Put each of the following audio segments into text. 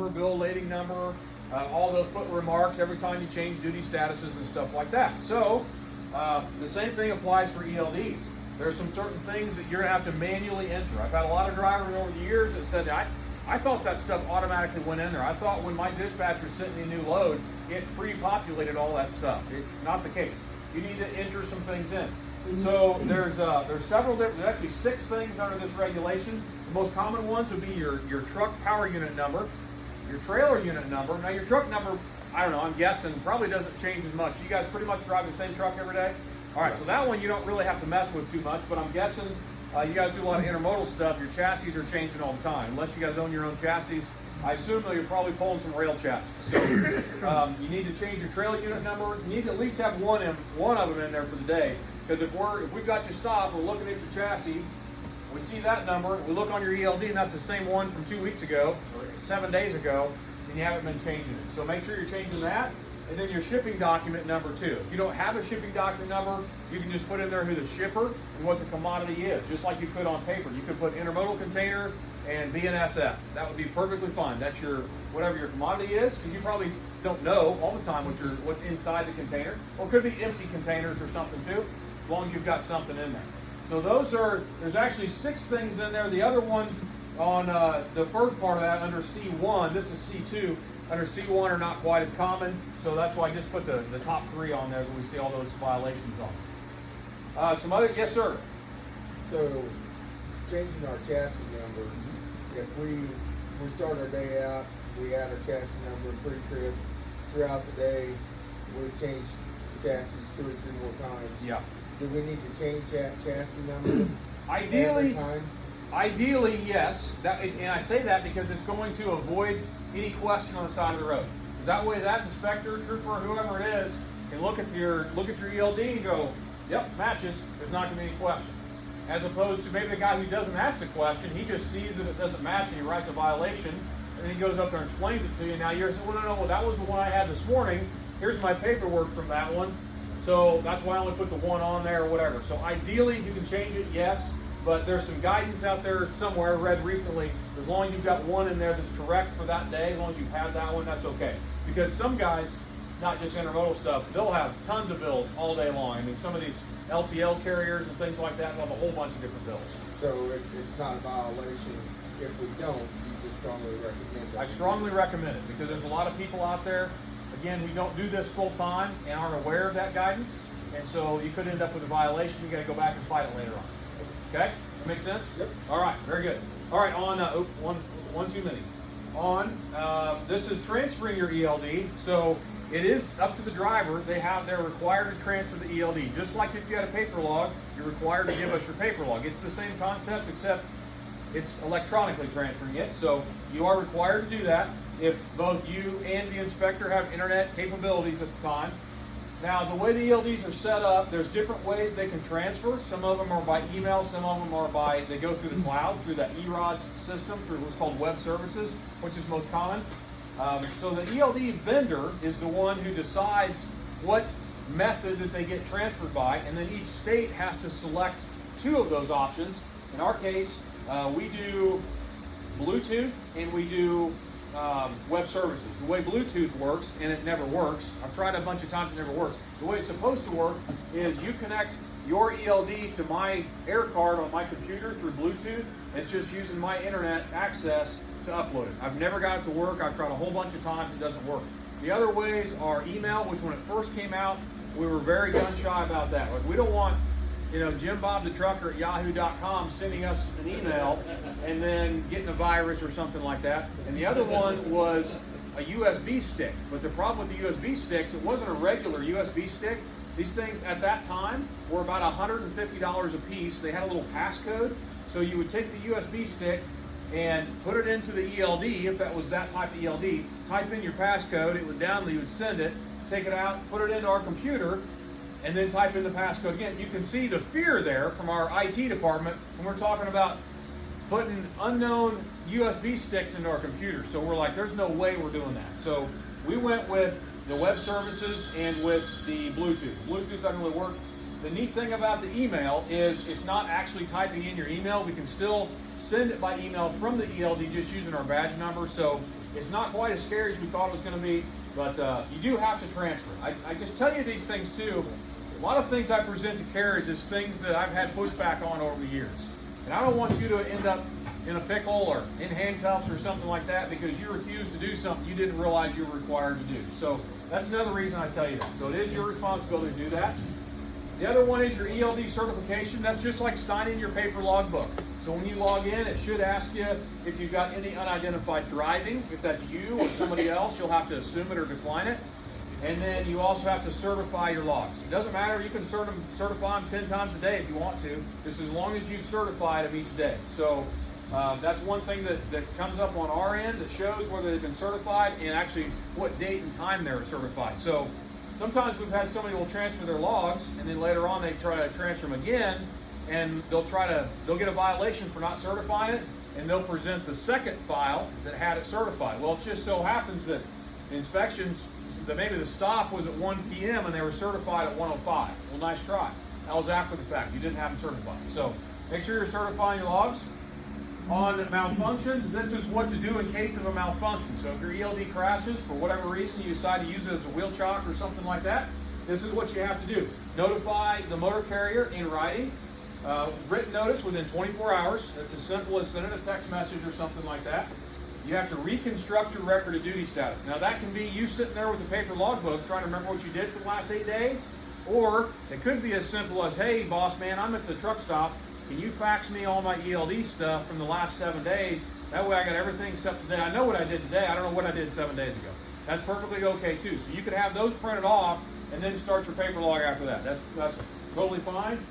bill lading number, all those put remarks every time you change duty statuses and stuff like that. So the same thing applies for ELDs. There's some certain things that you're gonna have to manually enter. I've had a lot of drivers over the years that said, I thought that stuff automatically went in there. I thought when my dispatcher sent me a new load, it pre-populated all that stuff. It's not the case. You need to enter some things in. So there's several different, there's actually 6 things under this regulation. The most common ones would be your truck power unit number, your trailer unit number. Now your truck number, I don't know, I'm guessing probably doesn't change as much. You guys pretty much drive the same truck every day? All right, so that one you don't really have to mess with too much, but I'm guessing you guys do a lot of intermodal stuff. Your chassis are changing all the time. Unless you guys own your own chassis, I assume that you're probably pulling some rail chassis. So you need to change your trailer unit number. You need to at least have one of them in there for the day. Because if we've got you stopped, we're looking at your chassis, we see that number, we look on your ELD, and that's the same one from 2 weeks ago, or 7 days ago, and you haven't been changing it. So make sure you're changing that, and then your shipping document number too. If you don't have a shipping document number, you can just put in there who the shipper and what the commodity is, just like you could on paper. You could put intermodal container and BNSF. That would be perfectly fine. That's your, whatever your commodity is, because you probably don't know all the time what's inside the container, or it could be empty containers or something too, as long as you've got something in there. So there's actually 6 things in there. The other ones on the first part of that under C1, this is C2, under C1 are not quite as common, so that's why I just put the top 3 on there that we see all those violations on. Some other, yes sir? So changing our chassis number, if we start our day out, we add our chassis number pre-trip, throughout the day, we change chassis 2 or 3 more times. Yeah. Do we need to change that chassis number Ideally, every time? Ideally, yes. And I say that because it's going to avoid any question on the side of the road. Because that way, that inspector, trooper, whoever it is, can look at your ELD and go, "Yep, matches." There's not going to be any question. As opposed to maybe the guy who doesn't ask the question, he just sees that it doesn't match and he writes a violation, and then he goes up there and explains it to you. Now you're saying, "Well, no, that was the one I had this morning. Here's my paperwork from that one." So that's why I only put the 1 on there or whatever. So ideally, you can change it, yes, but there's some guidance out there somewhere I read recently. As long as you've got 1 in there that's correct for that day, as long as you've had that one, that's okay. Because some guys, not just intermodal stuff, they'll have tons of bills all day long. I mean, some of these LTL carriers and things like that will have a whole bunch of different bills. So it's not a violation if we don't, you just strongly recommend it. I strongly recommend it because there's a lot of people out there, again, who don't do this full time and aren't aware of that guidance, and so you could end up with a violation. You got to go back and fight it later on. Okay, that makes sense. Yep. All right, very good. All right, on one too many. On this is transferring your ELD. So it is up to the driver. They're required to transfer the ELD. Just like if you had a paper log, you're required to give us your paper log. It's the same concept, except it's electronically transferring it. So you are required to do that if both you and the inspector have internet capabilities at the time. Now, the way the ELDs are set up, there's different ways they can transfer. Some of them are by email, some of them are they go through the cloud, through that eRODS system, through what's called web services, which is most common. So the ELD vendor is the one who decides what method that they get transferred by, and then each state has to select 2 of those options. In our case, we do Bluetooth and we do web services. The way Bluetooth works, and it never works, I've tried a bunch of times, it never works. The way it's supposed to work is you connect your ELD to my air card on my computer through Bluetooth. It's just using my internet access to upload it. I've never got it to work. I've tried a whole bunch of times, it doesn't work. The other ways are email, which when it first came out, we were very gun shy about that. Like, we don't want Jim Bob the Trucker at yahoo.com sending us an email and then getting a virus or something like that. And the other one was a USB stick. But the problem with the USB sticks, it wasn't a regular USB stick. These things at that time were about $150 a piece. They had a little passcode. So you would take the USB stick and put it into the ELD, if that was that type of ELD, type in your passcode, it would download, you would send it, take it out, put it into our computer, and then type in the passcode again. You can see the fear there from our IT department when we're talking about putting unknown USB sticks into our computer. So we're like, there's no way we're doing that. So we went with the web services and with the Bluetooth. Bluetooth doesn't really work. The neat thing about the email is it's not actually typing in your email. We can still send it by email from the ELD just using our badge number. So It's not quite as scary as we thought it was going to be, but you do have to transfer. I just tell you these things too. A lot of things I present to carriers is things that I've had pushback on over the years. And I don't want you to end up in a pickle or in handcuffs or something like that because you refused to do something you didn't realize you were required to do. So that's another reason I tell you that. So it is your responsibility to do that. The other one is your ELD certification. That's just like signing your paper logbook. So when you log in, it should ask you if you've got any unidentified driving. If that's you or somebody else, you'll have to assume it or decline it. And then you also have to certify your logs. It doesn't matter, you can certify them 10 times a day if you want to, just as long as you've certified them each day. So that's one thing that comes up on our end that shows whether they've been certified and actually what date and time they were certified. So sometimes we've had somebody will transfer their logs and then later on they try to transfer them again and they'll get a violation for not certifying it and they'll present the second file that had it certified. Well, it just so happens that the inspections, that maybe the stop was at 1 p.m. and they were certified at 1:05. Well, nice try. That was after the fact. You didn't have them certified. So make sure you're certifying your logs. On malfunctions, this is what to do in case of a malfunction. So if your ELD crashes, for whatever reason, you decide to use it as a wheel chock or something like that, this is what you have to do. Notify the motor carrier in writing. Written notice within 24 hours. It's as simple as sending a text message or something like that. You have to reconstruct your record of duty status. Now that can be you sitting there with a paper logbook trying to remember what you did for the last 8 days, or it could be as simple as, hey boss man, I'm at the truck stop. Can you fax me all my ELD stuff from the last 7 days? That way I got everything except today. I know what I did today. I don't know what I did 7 days ago. That's perfectly okay too. So you could have those printed off and then start your paper log after that. That's totally fine.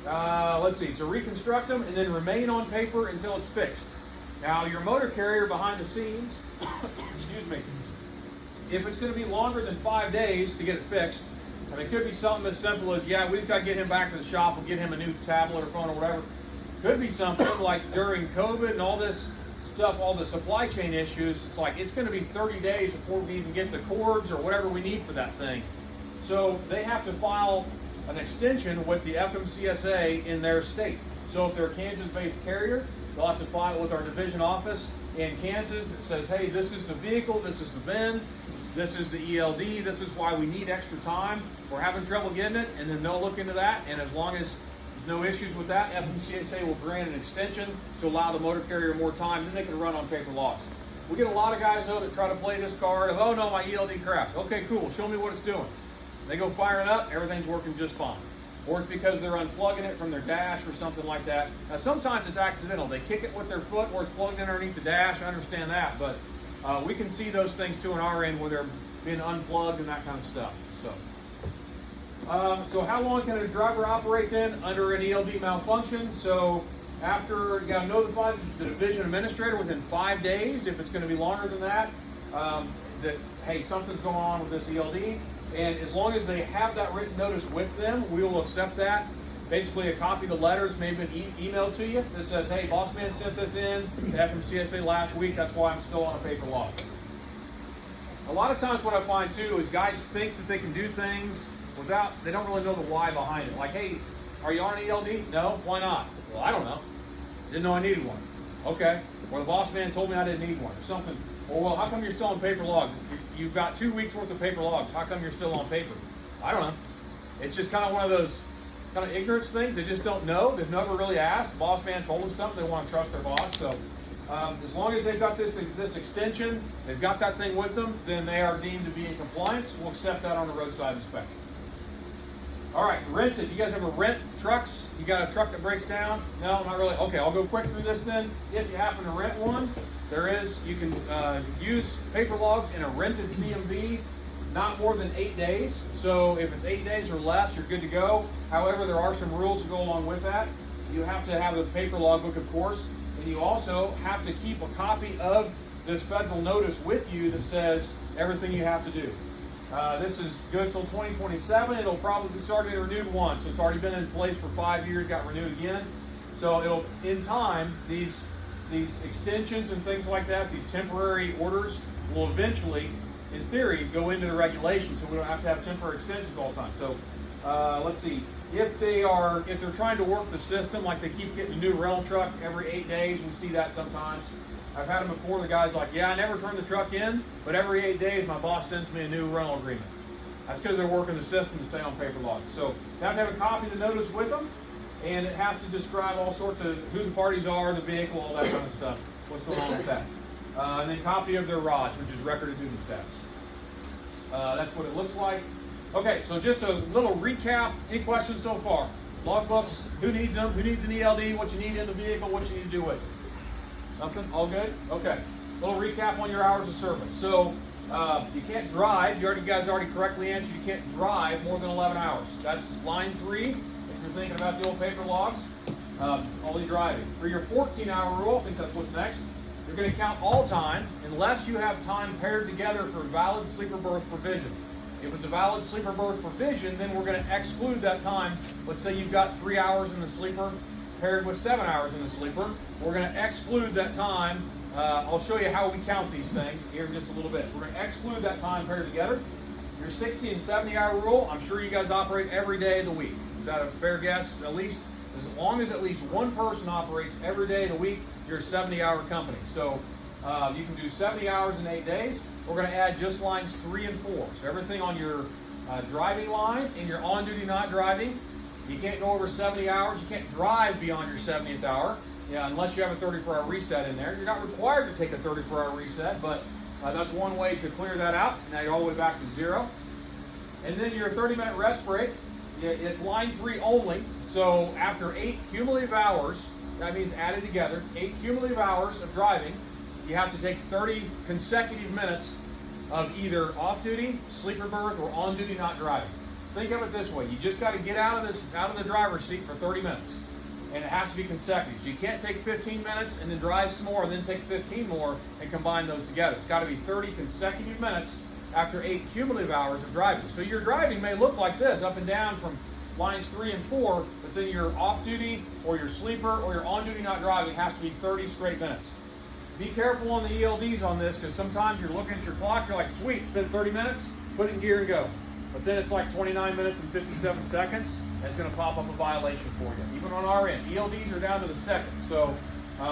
Let's see. So reconstruct them and then remain on paper until it's fixed. Now, your motor carrier behind the scenes, excuse me, if it's going to be longer than 5 days to get it fixed, and it could be something as simple as, yeah, we just got to get him back to the shop and get him a new tablet or phone or whatever. Could be something like during COVID and all this stuff, all the supply chain issues, it's like it's going to be 30 days before we even get the cords or whatever we need for that thing. So they have to file an extension with the FMCSA in their state. So if they're a Kansas-based carrier, they'll have to file it with our division office in Kansas. It says, hey, this is the vehicle, this is the VIN, this is the ELD, this is why we need extra time. We're having trouble getting it, and then they'll look into that, and as long as there's no issues with that, FMCSA will grant an extension to allow the motor carrier more time, then they can run on paper logs. We get a lot of guys, though, that try to play this card of, oh no, my ELD crashed. Okay, cool, show me what it's doing. They go fire it up, everything's working just fine. Or it's because they're unplugging it from their dash or something like that. Now, sometimes it's accidental. They kick it with their foot or it's plugged in underneath the dash. I understand that, but we can see those things too on our end where they're being unplugged and that kind of stuff. So how long can a driver operate then under an ELD malfunction? So after you got to notify the division administrator within 5 days, if it's going to be longer than that, that, hey, something's going on with this ELD. And as long as they have that written notice with them, we will accept that. Basically, a copy of the letters may have been emailed to you that says, hey, boss man sent this in to FMCSA last week. That's why I'm still on a paper log. A lot of times what I find, too, is guys think that they can do things without, they don't really know the why behind it. Like, hey, are you on an ELD? No. Why not? Well, I don't know. Didn't know I needed one. Okay. Or the boss man told me I didn't need one or something. Or, well, how come you're still on paper logs? You've got 2 weeks worth of paper logs. How come you're still on paper? I don't know. It's just kind of one of those kind of ignorance things. They just don't know. They've never really asked. The boss man told them something. They want to trust their boss. So as long as they've got this extension, they've got that thing with them, then they are deemed to be in compliance. We'll accept that on the roadside inspection. All right, rented. You guys ever rent trucks? You got a truck that breaks down? No, not really. Okay, I'll go quick through this then. If you happen to rent one, you can use paper logs in a rented CMV, not more than 8 days. So if it's 8 days or less, you're good to go. However, there are some rules to go along with that. You have to have the paper logbook, of course, and you also have to keep a copy of this federal notice with you that says everything you have to do. This is good till 2027. It'll probably start getting renewed once. So it's already been in place for 5 years, got renewed again. So it'll, in time, these extensions and things like that, these temporary orders will eventually, in theory, go into the regulations, so we don't have to have temporary extensions all the time. So let's see, if they're trying to work the system, like they keep getting a new rental truck every 8 days, we see that sometimes. I've had them before. The guy's like, yeah, I never turn the truck in, but every 8 days my boss sends me a new rental agreement. That's because they're working the system to stay on paper logs. So you have to have a copy of the notice with them, and it has to describe all sorts of who the parties are, the vehicle, all that kind of stuff, what's going on with that. And then copy of their rods, which is record of duty status. That's what it looks like. Okay, so just a little recap. Any questions so far? Logbooks, who needs them? Who needs an ELD? What you need in the vehicle? What you need to do with it? Nothing? All good? Okay. Little recap on your hours of service. So you can't drive. You guys already correctly answered. You can't drive more than 11 hours. That's line 3. If you're thinking about the old paper logs, only driving. For your 14-hour rule, I think that's what's next. You're going to count all time unless you have time paired together for valid sleeper berth provision. If it's a valid sleeper berth provision, then we're going to exclude that time. Let's say you've got 3 hours in the sleeper paired with 7 hours in the sleeper. We're going to exclude that time. I'll show you how we count these things here in just a little bit. We're going to exclude that time paired together. Your 60 and 70-hour rule, I'm sure you guys operate every day of the week. Is that a fair guess? At least, as long as at least one person operates every day of the week, you're a 70-hour company. So you can do 70 hours in 8 days. We're going to add just lines 3 and 4. So everything on your driving line and your on-duty not driving, you can't go over 70 hours. You can't drive beyond your 70th hour, unless you have a 34-hour reset in there. You're not required to take a 34-hour reset, but that's one way to clear that out. Now you're all the way back to 0. And then your 30-minute rest break, it's line 3 only. So after 8 cumulative hours, that means added together, 8 cumulative hours of driving, you have to take 30 consecutive minutes of either off-duty, sleeper berth, or on-duty not driving. Think of it this way: you just got to get out of the driver's seat for 30 minutes, and it has to be consecutive. You can't take 15 minutes and then drive some more, and then take 15 more and combine those together. It's got to be 30 consecutive minutes after 8 cumulative hours of driving. So your driving may look like this, up and down from lines 3 and 4, but then your off-duty or your sleeper or your on-duty not driving has to be 30 straight minutes. Be careful on the ELDs on this, because sometimes you're looking at your clock, you're like, sweet, it's been 30 minutes, put it in gear and go. But then it's like 29 minutes and 57 seconds, and it's going to pop up a violation for you. Even on our end, ELDs are down to the second. So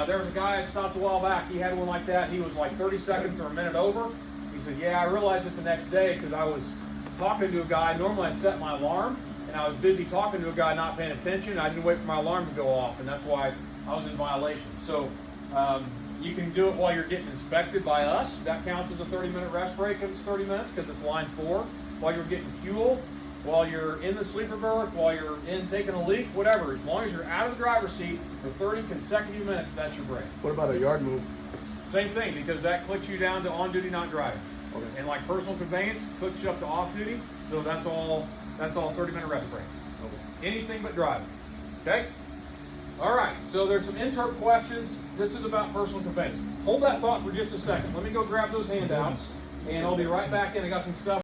there was a guy I stopped a while back, he had one like that, he was like 30 seconds or a minute over. He said, yeah, I realized it the next day because I was talking to a guy. Normally I set my alarm, and I was busy talking to a guy not paying attention. I didn't wait for my alarm to go off, and that's why I was in violation. So you can do it while you're getting inspected by us. That counts as a 30-minute rest break if it's 30 minutes because it's line 4. While you're getting fuel, while you're in the sleeper berth, while you're in taking a leak, whatever. As long as you're out of the driver's seat for 30 consecutive minutes, that's your break. What about a yard move? Same thing, because that clicks you down to on-duty not driving. Okay. And like personal conveyance, clicks you up to off-duty. So that's all 30-minute rest break. Okay. Anything but driving. Okay? All right, so there's some interp questions. This is about personal conveyance. Hold that thought for just a second. Let me go grab those handouts, and I'll be right back in. I got some stuff.